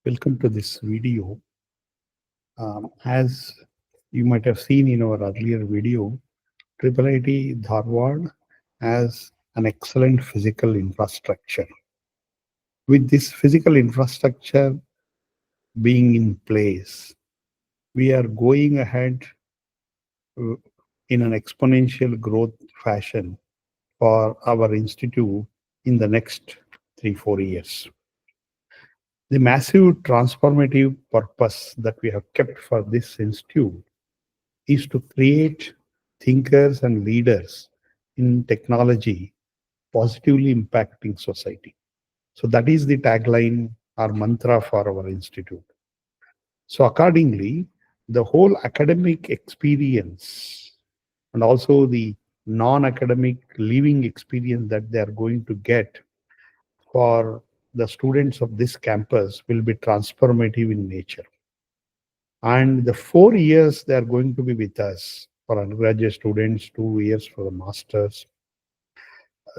Welcome to this video. As you might have seen in our earlier video, IIIT Dharwad has an excellent physical infrastructure. With this physical infrastructure being in place, we are going ahead in an exponential growth fashion for our institute in the next 3-4 years. The massive transformative purpose that we have kept for this institute is to create thinkers and leaders in technology positively impacting society. So that is the tagline or mantra for our institute. So accordingly, the whole academic experience and also the non-academic living experience that they are going to get for the students of this campus will be transformative in nature. And the 4 years they are going to be with us for undergraduate students, 2 years for the masters.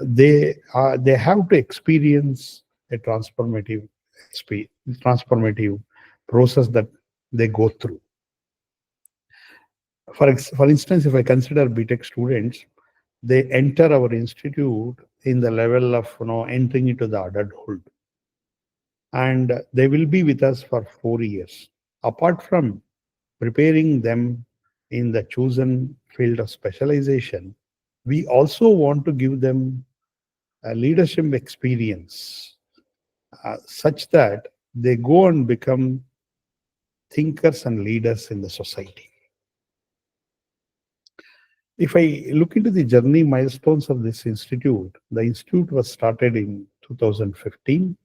They have to experience a transformative process that they go through. For instance, if I consider BTech students, they enter our institute in the level of entering into the adulthood, and they will be with us for 4 years. Apart from preparing them in the chosen field of specialization, we also want to give them a leadership experience such that they go and become thinkers and leaders in the society. If I look into the journey milestones of this institute, the institute was started in 2015.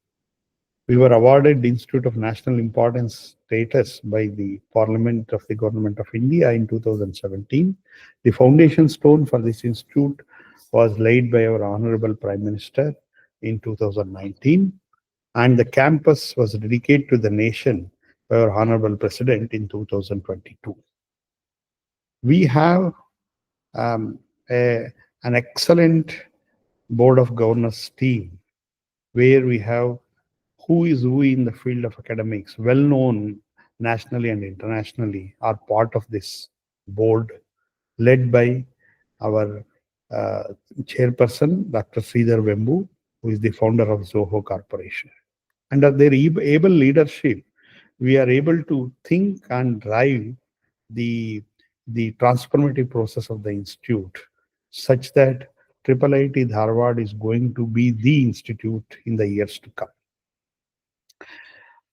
We were awarded the Institute of National Importance status by the Parliament of the Government of India in 2017. The foundation stone for this institute was laid by our Honorable Prime Minister in 2019, and the campus was dedicated to the nation by our Honorable President in 2022. We have an excellent Board of Governors team where we have who is who in the field of academics, well known nationally and internationally, are part of this board, led by our chairperson, Dr. Sridhar Vembu, who is the founder of Zoho Corporation. Under their able leadership, we are able to think and drive the transformative process of the institute, such that IIIT Dharwad is going to be the institute in the years to come.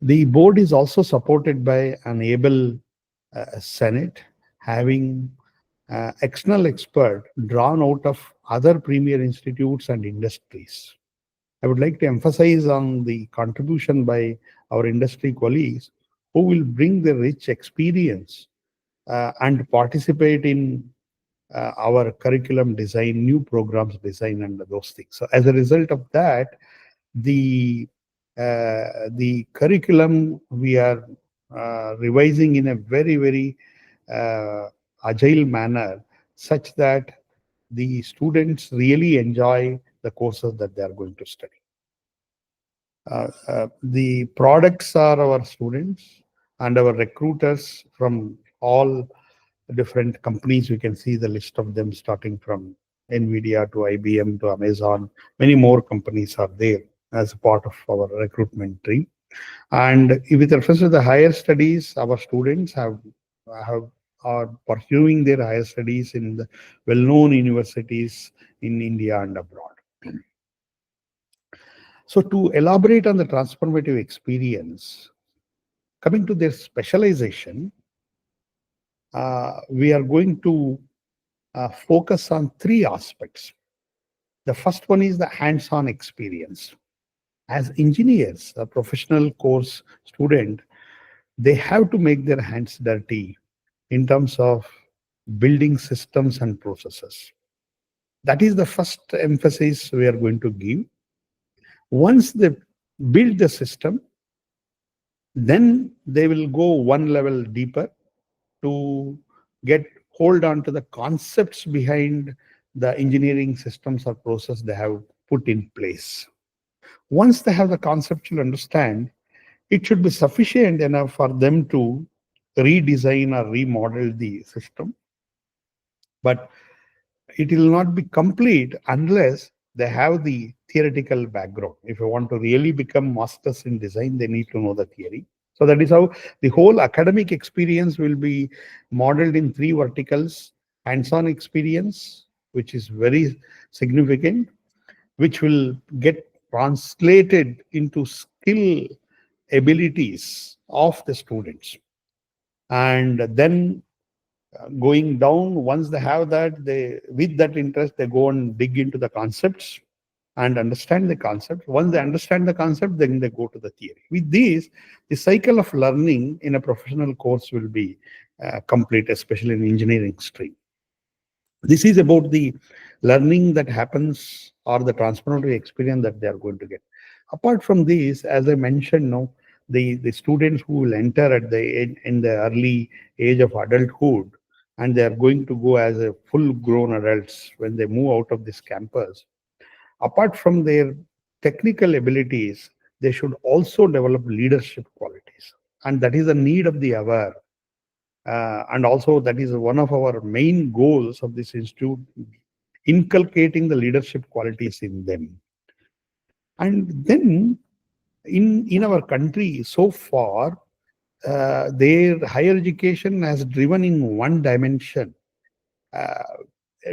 The board is also supported by an able Senate, having external expert drawn out of other premier institutes and industries. I would like to emphasize on the contribution by our industry colleagues who will bring the rich experience and participate in our curriculum design, new programs design, and those things. So as a result of that, the curriculum we are revising in a very, very agile manner, such that the students really enjoy the courses that they are going to study. The products are our students and our recruiters from all different companies. We can see the list of them, starting from NVIDIA to IBM to Amazon. Many more companies are there as a part of our recruitment team. And with reference to the higher studies, our students are pursuing their higher studies in the well-known universities in India and abroad. So to elaborate on the transformative experience, coming to their specialization, we are going to focus on 3 aspects. The first one is the hands-on experience. As engineers, a professional course student, they have to make their hands dirty in terms of building systems and processes. That is the first emphasis we are going to give. Once they build the system, then they will go one level deeper to hold on to the concepts behind the engineering systems or process they have put in place. Once they have the conceptual understand, it should be sufficient enough for them to redesign or remodel the system, but it will not be complete unless they have the theoretical background. If you want to really become masters in design, they need to know the theory. So that is how the whole academic experience will be modeled in three verticals: hands-on experience, which is very significant, which will get translated into skill abilities of the students. And then going down, once they have that, they with that interest, they go and dig into the concepts and understand the concept. Once they understand the concept, then they go to the theory. With this, the cycle of learning in a professional course will be complete, especially in engineering stream. This is about the learning that happens or the transformative experience that they are going to get. Apart from this, as I mentioned, no, the students who will enter at the in the early age of adulthood, and they are going to go as a full grown adults when they move out of this campus, apart from their technical abilities, they should also develop leadership qualities. And that is the need of the hour. And also, that is one of our main goals of this institute, inculcating the leadership qualities in them. And then, in our country, so far, their higher education has driven in one dimension, uh,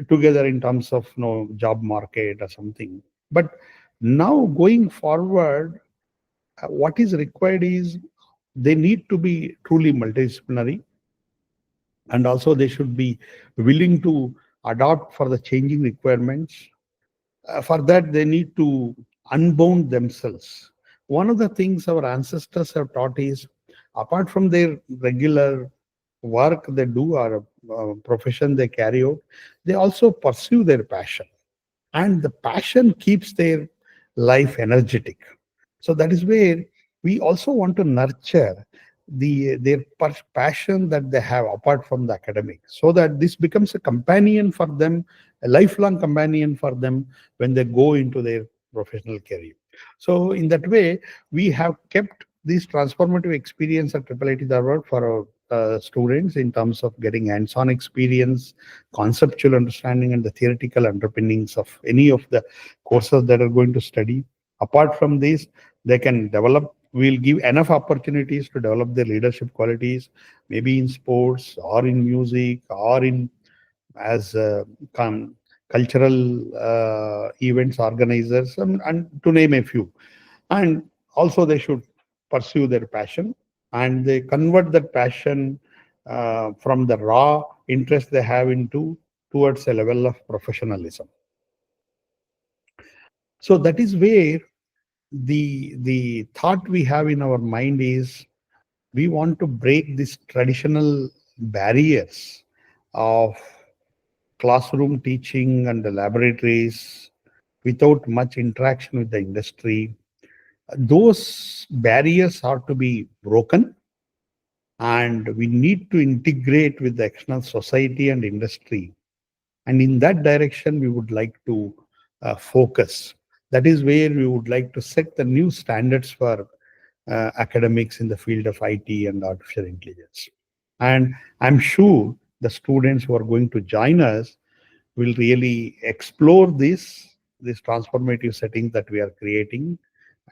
together in terms of job market or something. But now going forward, what is required is they need to be truly multidisciplinary, and also they should be willing to adapt for the changing requirements. For that, they need to unbound themselves. One of the things our ancestors have taught is, apart from their regular work they do or profession they carry out, they also pursue their passion, and the passion keeps their life energetic. So that is where we also want to nurture their passion that they have apart from the academic, so that this becomes a companion for them, a lifelong companion for them when they go into their professional career. So in that way, we have kept this transformative experience at IIIT Dharwad for our students in terms of getting hands-on experience, conceptual understanding, and the theoretical underpinnings of any of the courses that are going to study. Apart from this, they can develop, we'll give enough opportunities to develop their leadership qualities, maybe in sports or in music or in as cultural events organizers, and to name a few. And also they should pursue their passion, and they convert that passion from the raw interest they have into towards a level of professionalism. So that is where the thought we have in our mind is, we want to break these traditional barriers of classroom teaching and the laboratories without much interaction with the industry. Those barriers are to be broken, and we need to integrate with the external society and industry. And in that direction, we would like to focus. That is where we would like to set the new standards for academics in the field of IT and artificial intelligence. And I'm sure the students who are going to join us will really explore this transformative setting that we are creating,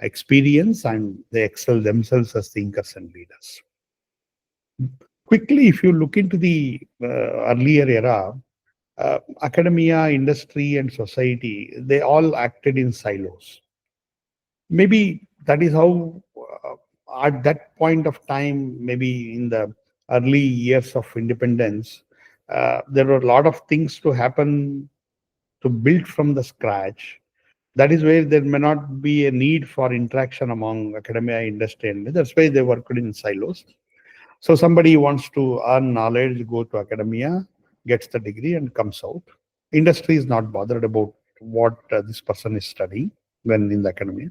experience, and they excel themselves as thinkers and leaders. Quickly, if you look into the earlier era, academia, industry, and society, they all acted in silos. Maybe that is how, at that point of time, maybe in the early years of independence, there were a lot of things to happen to build from the scratch. That is where there may not be a need for interaction among academia, industry, and that's why they worked in silos. So somebody wants to earn knowledge, go to academia, gets the degree, and comes out. Industry is not bothered about what this person is studying when in the academia.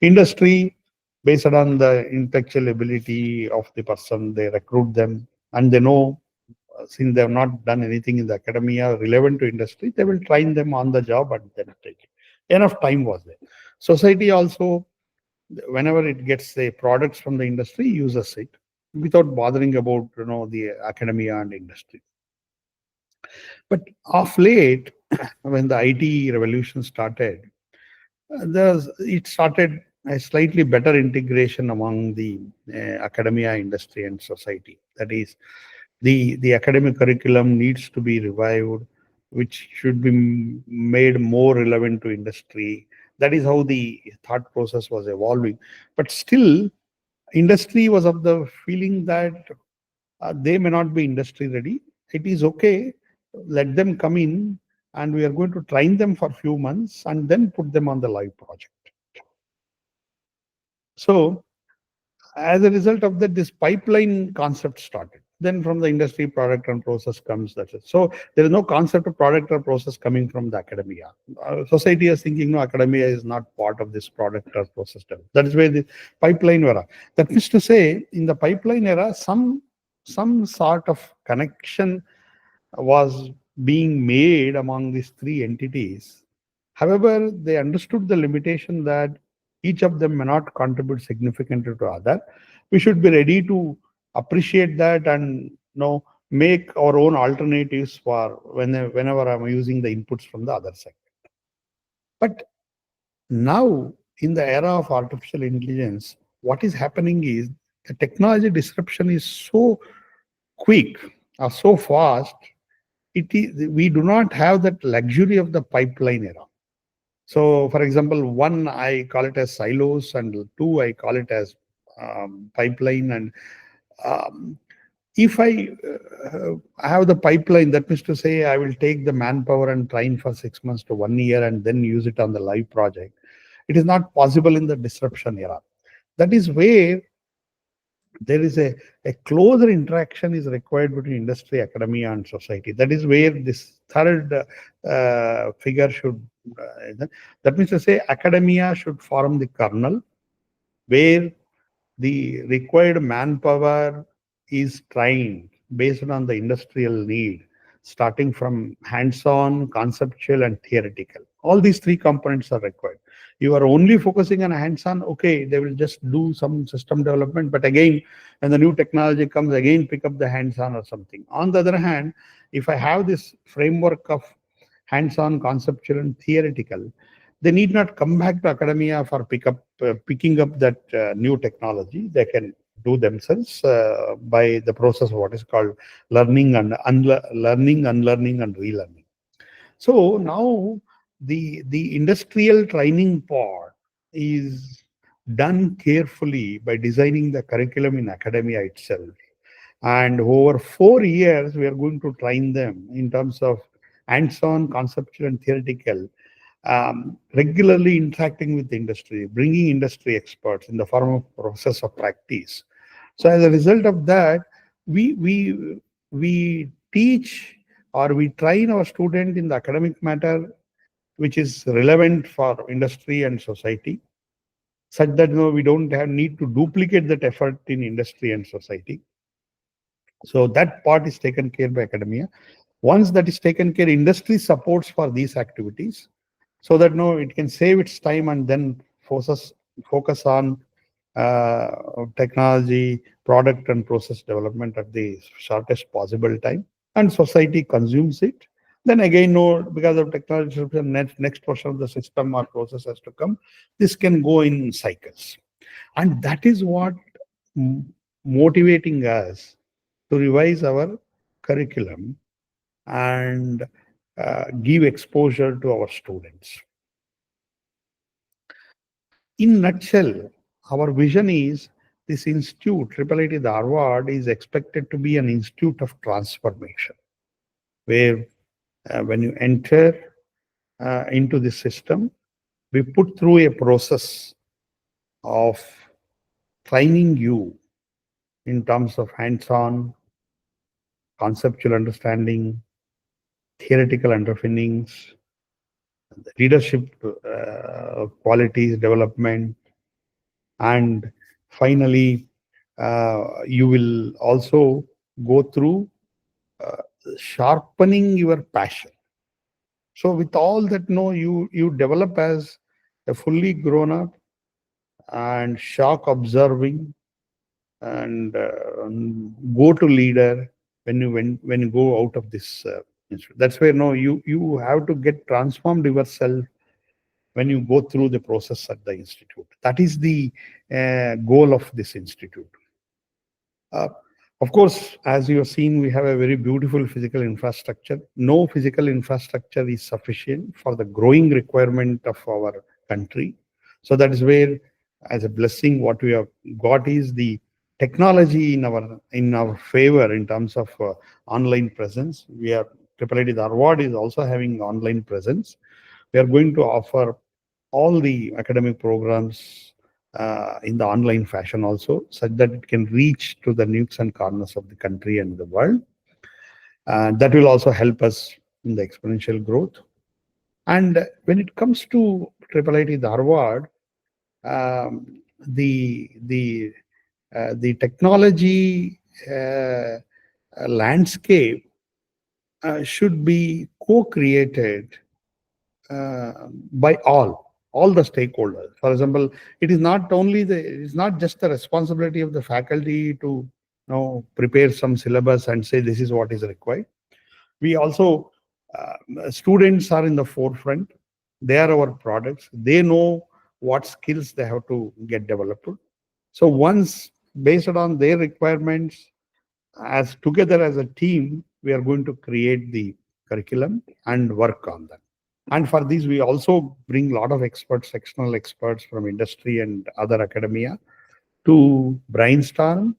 Industry, based on the intellectual ability of the person, they recruit them, and they know, since they have not done anything in the academia relevant to industry, they will train them on the job and then take it. Enough time was there. Society also whenever it gets the products from the industry, uses it without bothering about the academia and industry. But of late, when the IT revolution started, it started a slightly better integration among the academia, industry, and society. That is, the academic curriculum needs to be revived, which should be made more relevant to industry. That is how the thought process was evolving. But still, industry was of the feeling that they may not be industry ready. It is okay. Let them come in, and we are going to train them for a few months and then put them on the live project. So, as a result of that, this pipeline concept started. Then from the industry, product and process comes. That's it. So there is no concept of product or process coming from the academia. Society is thinking, no, academia is not part of this product or process development. That is where the pipeline era. That means to say, in the pipeline era, some sort of connection was being made among these three entities. However, they understood the limitation that each of them may not contribute significantly to other. We should be ready to appreciate that and make our own alternatives for whenever I'm using the inputs from the other side. But now, in the era of artificial intelligence, what is happening is the technology disruption is so quick or so fast. We do not have that luxury of the pipeline era. So, for example, one, I call it as silos, and two, I call it as pipeline. And um, if I have the pipeline, that means to say I will take the manpower and train for 6 months to 1 year and then use it on the live project. It is not possible in the disruption era. That is where there is a closer interaction is required between industry, academia, and society. That is where this third figure should, that means to say academia should form the kernel where the required manpower is trained based on the industrial need, starting from hands-on, conceptual, and theoretical. All these three components are required. You are only focusing on hands-on, okay, they will just do some system development, but again, when the new technology comes, again pick up the hands-on or something. On the other hand, if I have this framework of hands-on, conceptual, and theoretical, they need not come back to academia for picking up that new technology. They can do themselves by the process of what is called learning and learning, unlearning, and relearning. So now the industrial training part is done carefully by designing the curriculum in academia itself. And over 4 years, we are going to train them in terms of hands-on, conceptual, and theoretical, regularly interacting with the industry, bringing industry experts in the form of process of practice. So as a result of that, we teach or we train our student in the academic matter which is relevant for industry and society, such that we don't need to duplicate that effort in industry and society. So that part is taken care by academia. Once that is taken care, industry supports for these activities, so that it can save its time and then focus on technology, product, and process development at the shortest possible time, and society consumes it. Then again, because of technology, next portion of the system or process has to come. This can go in cycles, and that is what motivating us to revise our curriculum and give exposure to our students. In nutshell, our vision is this institute, IIIT Dharwad, is expected to be an institute of transformation, where when you enter into the system, we put through a process of training you in terms of hands-on, conceptual understanding, theoretical underpinnings, leadership qualities development, and finally, you will also go through sharpening your passion. So with all that, you develop as a fully grown up, and shock observing and go to leader when you go out of this institute. That's where no you have to get transformed yourself when you go through the process at the institute. That is the goal of this institute. Uh, of course, as you have seen, we have a very beautiful physical infrastructure. No physical infrastructure is sufficient for the growing requirement of our country. So that is where, as a blessing, what we have got is the technology in our favor in terms of online presence. We are IIIT Dharwad is also having online presence. We are going to offer all the academic programs in the online fashion also, such that it can reach to the nooks and corners of the country and the world. And that will also help us in the exponential growth. And when it comes to IIIT Dharwad, the technology landscape should be co-created by all the stakeholders. For example, it is not just the responsibility of the faculty to prepare some syllabus and say this is what is required. We also students are in the forefront. They are our products. They know what skills they have to get developed. So once based on their requirements, as together as a team, we are going to create the curriculum and work on that. And for this, we also bring a lot of experts, external experts from industry and other academia to brainstorm.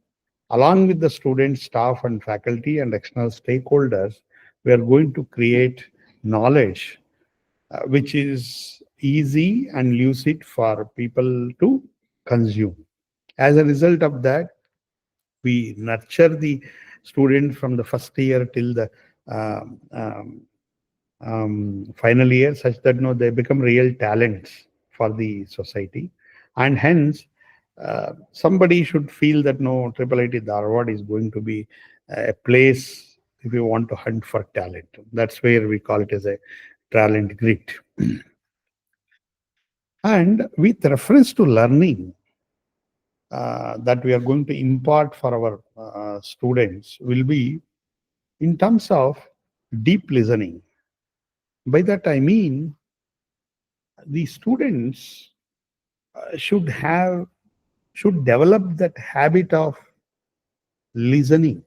Along with the students, staff, and faculty and external stakeholders, we are going to create knowledge which is easy and lucid for people to consume. As a result of that, we nurture the student from the first year till the um, um, final year, such that they become real talents for the society. And hence somebody should feel that IIIT Dharwad is going to be a place if you want to hunt for talent. That's where we call it as a talent grid. And with reference to learning that we are going to impart for our students will be in terms of deep listening. By that I mean the students should develop that habit of listening,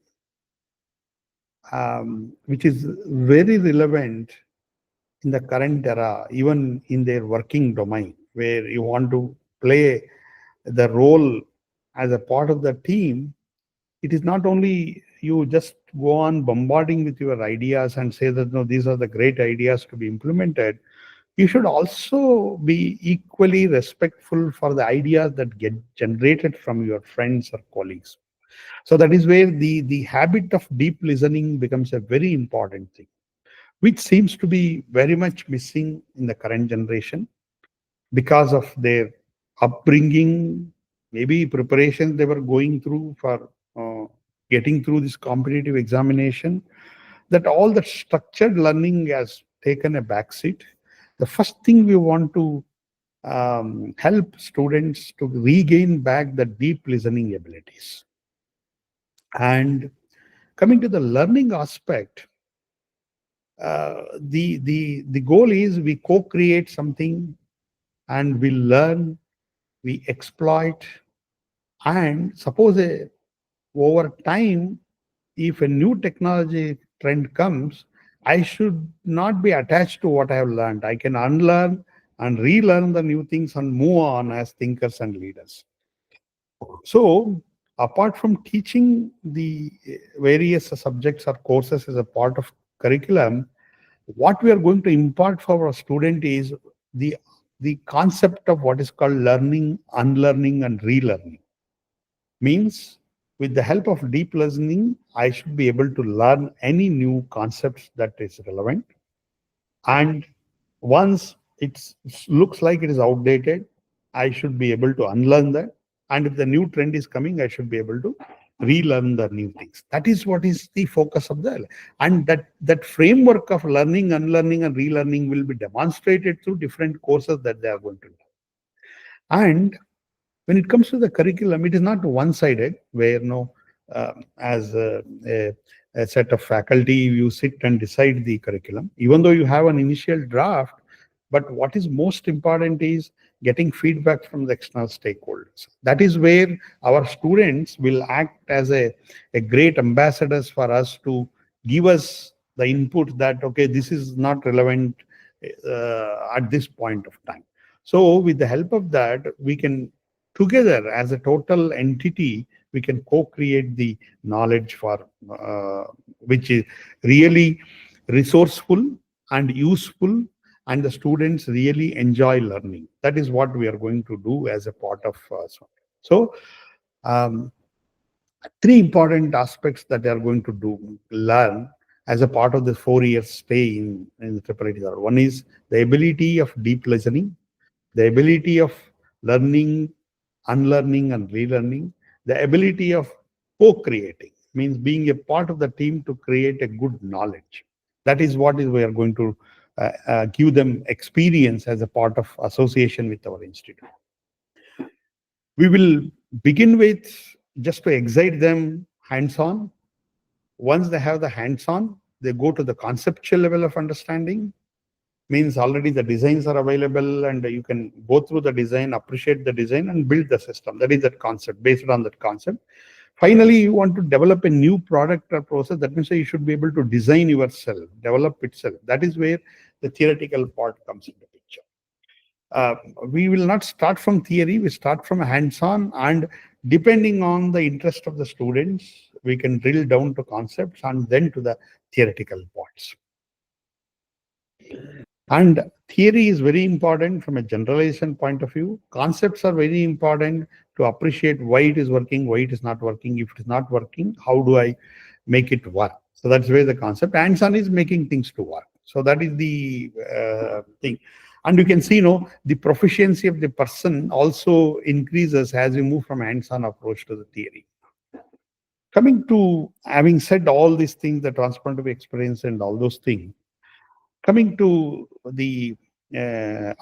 which is very relevant in the current era, even in their working domain, where you want to play the role as a part of the team. It is not only you just go on bombarding with your ideas and say that no, these are the great ideas to be implemented. You should also be equally respectful for the ideas that get generated from your friends or colleagues. So that is where the habit of deep listening becomes a very important thing, which seems to be very much missing in the current generation because of their upbringing, maybe preparations they were going through for getting through this competitive examination, that all the structured learning has taken a backseat. The first thing we want to help students to regain back the deep listening abilities. And coming to the learning aspect, the goal is we co-create something and we learn, we exploit, and suppose over time, if a new technology trend comes, I should not be attached to what I have learned. I can unlearn and relearn the new things and move on as thinkers and leaders. So, apart from teaching the various subjects or courses as a part of curriculum, what we are going to impart for our student is the the concept of what is called learning, unlearning, and relearning. Means with the help of deep listening, I should be able to learn any new concepts that is relevant. And once it looks like it is outdated, I should be able to unlearn that. And if the new trend is coming, I should be able to relearn the new things. That is what is the focus of the, and that framework of learning, unlearning, and relearning will be demonstrated through different courses that they are going to do. And When it comes to the curriculum, it is not one-sided, where as a set of faculty, you sit and decide the curriculum, even though you have an initial draft. But what is most important is getting feedback from the external stakeholders. That is where our students will act as a great ambassadors for us to give us the input that, okay, this is not relevant at this point of time. So with the help of that, we can together as a total entity, we can co-create the knowledge for which is really resourceful and useful, and the students really enjoy learning. That is what we are going to do as a part of so um, three important aspects that they are going to learn as a part of the 4 year stay in the IIIT. One is the ability of deep listening, the ability of learning, unlearning, and relearning, the ability of co-creating, means being a part of the team to create a good knowledge. That is what is we are going to give them experience as a part of association with our institute. We will begin with just to excite them hands-on. Once they have the hands-on, they go to the conceptual level of understanding, means already the designs are available and you can go through the design, appreciate the design and build the system. That is that concept. Based on that concept, finally you want to develop a new product or process. That means you should be able to design yourself, develop itself. That is where the theoretical part comes into picture. We will not start from theory, we start from hands-on, and depending on the interest of the students, we can drill down to concepts and then to the theoretical parts. And theory is very important from a generalization point of view. Concepts are very important to appreciate why it is working, why it is not working. If it is not working, how do I make it work? So that's where the concept. Hands-on is making things to work. So that is the thing. And you can see, the proficiency of the person also increases as you move from hands-on approach to the theory. Coming to having said all these things, the transformative experience and all those things, coming to the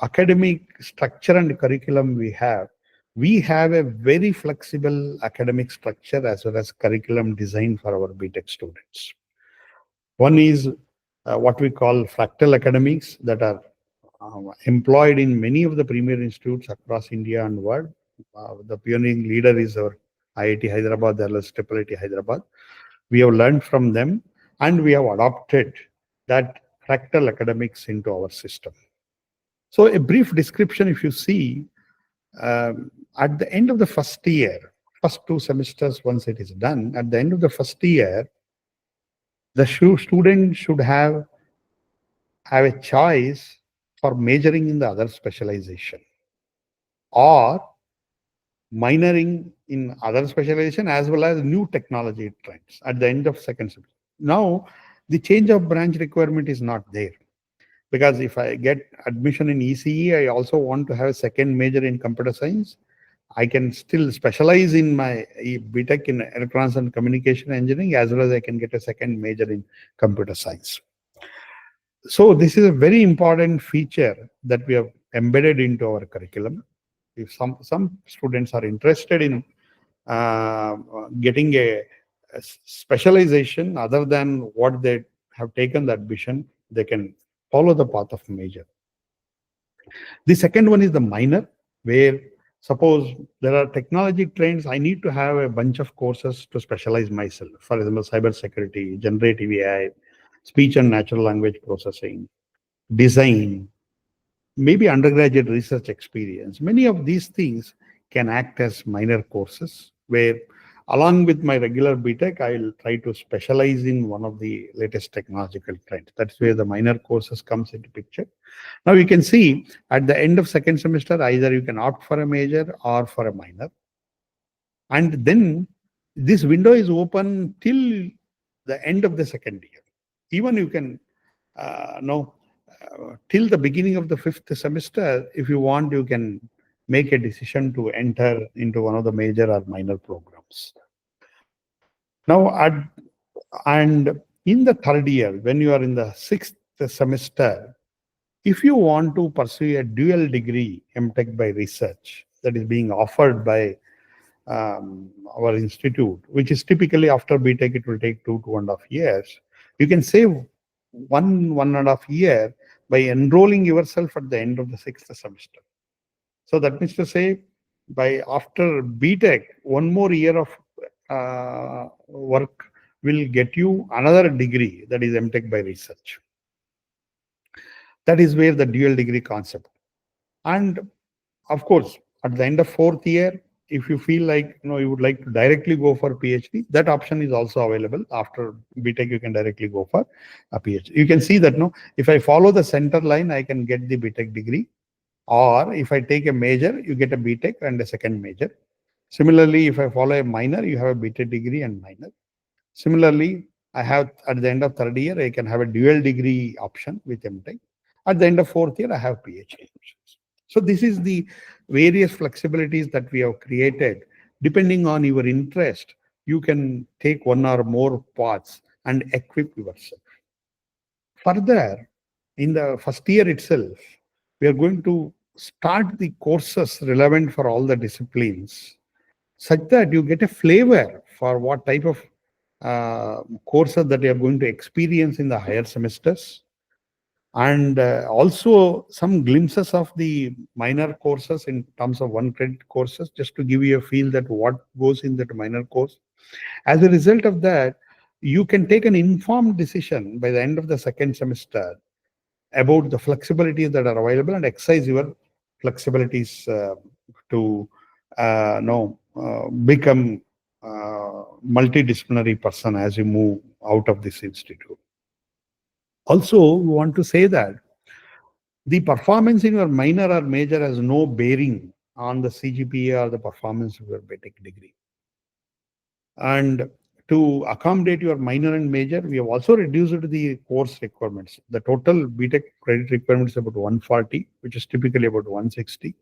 academic structure and curriculum we have a very flexible academic structure as well as curriculum design for our BTech students. One is what we call fractal academics that are employed in many of the premier institutes across India and world. The pioneering leader is our IIT Hyderabad, as well as IIIT Hyderabad. We have learned from them and we have adopted that fractal academics into our system. So a brief description, if you see, at the end of the first year, first 2 semesters, once it is done, at the end of the first year, the student should have a choice for majoring in the other specialization or minoring in other specialization as well as new technology trends at the end of second semester. Now, the change of branch requirement is not there. Because if I get admission in ECE, I also want to have a second major in computer science. I can still specialize in my BTech in electronics and communication engineering, as well as I can get a second major in computer science. So this is a very important feature that we have embedded into our curriculum. If some students are interested in getting a specialization other than what they have taken the admission, they can follow the path of major. The second one is the minor, where suppose there are technology trends, I need to have a bunch of courses to specialize myself. For example, cybersecurity, generative AI, speech and natural language processing, design, maybe undergraduate research experience. Many of these things can act as minor courses where along with my regular BTech, I'll try to specialize in one of the latest technological trends. That's where the minor courses comes into picture. Now you can see at the end of second semester, either you can opt for a major or for a minor. And then this window is open till the end of the second year. Even you can till the beginning of the fifth semester, if you want, you can make a decision to enter into one of the major or minor programs. Now, and in the third year, when you are in the sixth semester, if you want to pursue a dual degree MTech by research, that is being offered by our institute, which is typically after BTech, it will take 2.5 years. You can save 1.5 year by enrolling yourself at the end of the 6th semester. So that means to say, by after BTech, one more year of work will get you another degree, that is MTech by research. That is where the dual degree concept. And of course, at the end of 4th year, if you feel like you would like to directly go for PhD, that option is also available. After BTech, you can directly go for a PhD. You can see that if I follow the center line, I can get the BTech degree. Or if I take a major, you get a BTech and a second major. Similarly, if I follow a minor, you have a BTech degree and minor. Similarly, I have at the end of 3rd year, I can have a dual degree option with MTech. At the end of 4th year, I have PhD options. So this is the various flexibilities that we have created. Depending on your interest, you can take one or more paths and equip yourself. Further, in the 1st year itself, we are going to start the courses relevant for all the disciplines, such that you get a flavor for what type of courses that you are going to experience in the higher semesters, and also some glimpses of the minor courses in terms of 1 credit courses, just to give you a feel that what goes in that minor course. As a result of that, you can take an informed decision by the end of the 2nd semester about the flexibilities that are available and exercise your flexibilities to become multidisciplinary person as you move out of this institute. Also, we want to say that the performance in your minor or major has no bearing on the CGPA or the performance of your BTech degree. And to accommodate your minor and major, we have also reduced the course requirements. The total BTech credit requirement is about 140, which is typically about 160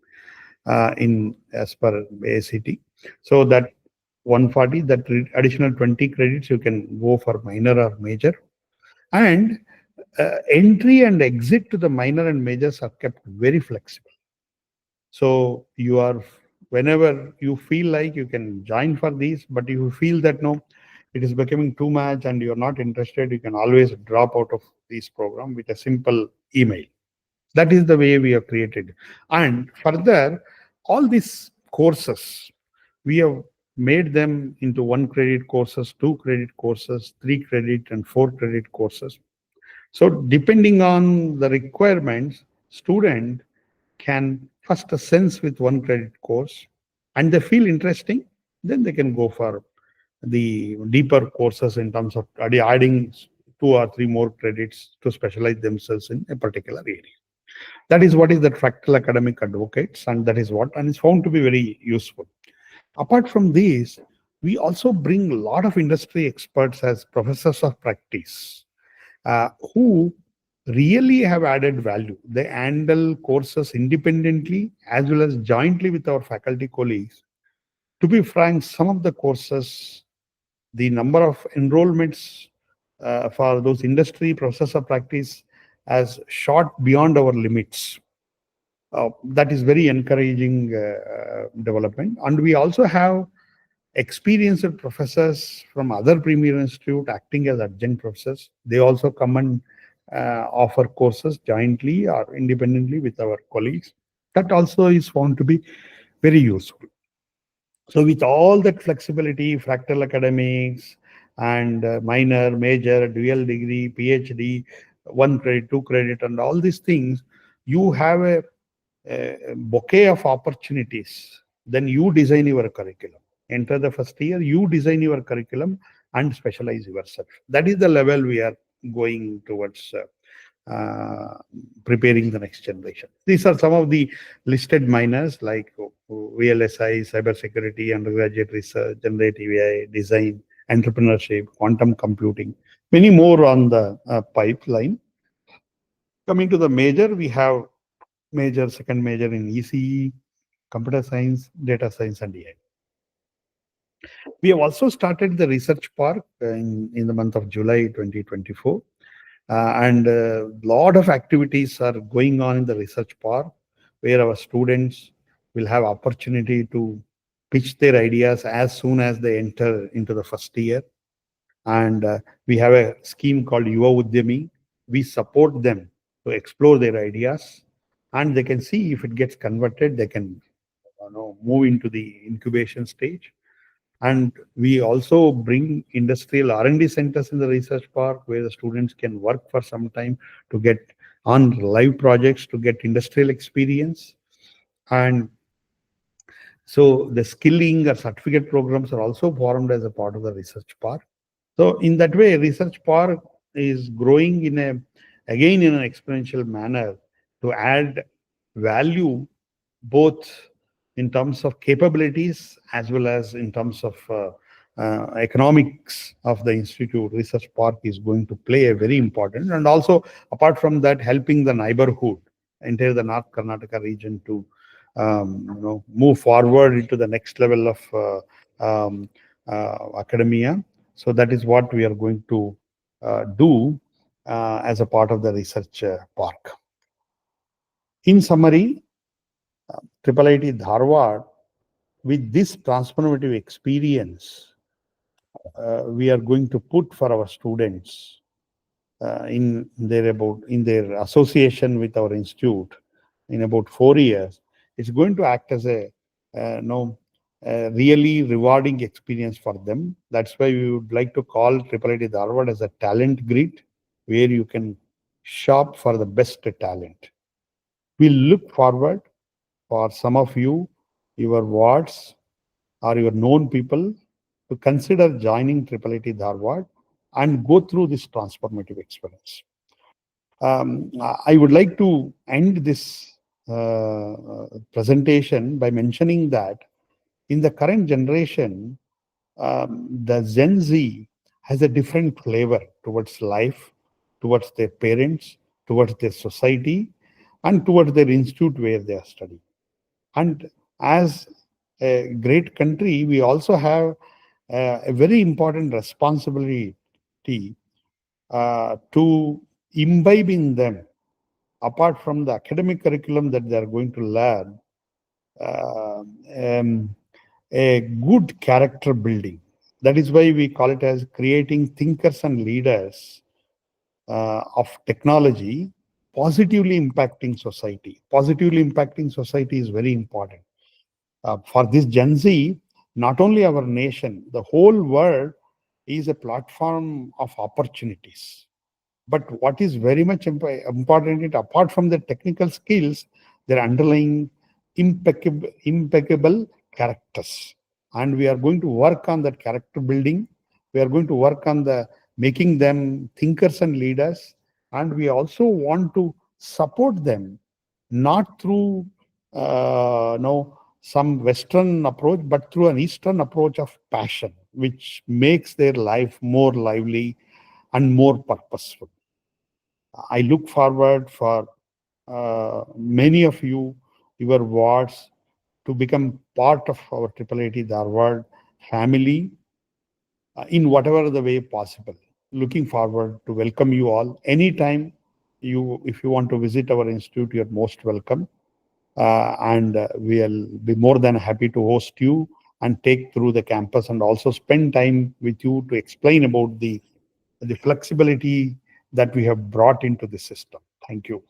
as per ACT. So that 140, that additional 20 credits, you can go for minor or major. And entry and exit to the minor and majors are kept very flexible. So you are, whenever you feel like, you can join for these, but if you feel that it is becoming too much and you're not interested, you can always drop out of this program with a simple email. That is the way we have created. And further, all these courses, we have made them into 1 credit courses, 2 credit courses, 3 credit and 4 credit courses. So depending on the requirements, student can first sense with 1 credit course, and they feel interesting, then they can go for the deeper courses in terms of adding 2 or 3 more credits to specialize themselves in a particular area. That is what is the fractal academic advocates, and that is what, and it's found to be very useful. Apart from this, we also bring a lot of industry experts as professors of practice who really have added value. They handle courses independently as well as jointly with our faculty colleagues. To be frank, some of the courses, the number of enrollments for those industry professors of practice has shot beyond our limits. That is very encouraging development. And we also have experienced professors from other premier institute acting as adjunct professors. They also come and offer courses jointly or independently with our colleagues. That also is found to be very useful. So with all that flexibility, fractal academics and minor, major, dual degree, PhD, 1 credit, 2 credit, and all these things, you have a bouquet of opportunities. Then you design your curriculum. Enter the 1st year, you design your curriculum and specialize yourself. That is the level we are going towards preparing the next generation. These are some of the listed minors like VLSI, cybersecurity, undergraduate research, generative AI, design, entrepreneurship, quantum computing, many more on the pipeline. Coming to the major, we have major, second major in ECE, computer science, data science, and AI. We have also started the research park in the month of July 2024. And a lot of activities are going on in the research park where our students will have opportunity to pitch their ideas as soon as they enter into the first year. And we have a scheme called Yuva Udyami. We support them to explore their ideas, and they can see if it gets converted, they can move into the incubation stage. And we also bring industrial R&D centers in the research park where the students can work for some time to get on live projects to get industrial experience. And so the skilling or certificate programs are also formed as a part of the research park. So in that way, research park is growing again in an exponential manner to add value both in terms of capabilities as well as in terms of economics of the institute. Research park is going to play a very important, and also apart from that, helping the neighborhood, entire the North Karnataka region to move forward into the next level of academia. So that is what we are going to do as a part of the research park. In summary, IIIT Dharwad, with this transformative experience, we are going to put for our students in their association with our institute in about 4 years. It's going to act as a really rewarding experience for them. That's why we would like to call IIIT Dharwad as a talent grid, where you can shop for the best talent. We look forward for some of you, your wards, or your known people to consider joining IIIT Dharwad and go through this transformative experience. I would like to end this presentation by mentioning that in the current generation, the Gen Z has a different flavor towards life, towards their parents, towards their society, and towards their institute where they are studying. And as a great country, we also have a very important responsibility to imbibe in them, apart from the academic curriculum that they are going to learn, uh, um, a good character building. That is why we call it as creating thinkers and leaders of technology, positively impacting society. Positively impacting society is very important. For this Gen Z, not only our nation, the whole world is a platform of opportunities. But what is very much important, apart from the technical skills, their underlying impeccable characters. And we are going to work on that character building. We are going to work on the making them thinkers and leaders. And we also want to support them, not through some Western approach, but through an Eastern approach of passion, which makes their life more lively and more purposeful. I look forward for many of you, your wards, to become part of our IIIT Dharwad family in whatever the way possible. Looking forward to welcome you all anytime. If you want to visit our institute, you're most welcome. And we'll be more than happy to host you and take through the campus and also spend time with you to explain about the flexibility that we have brought into the system. Thank you.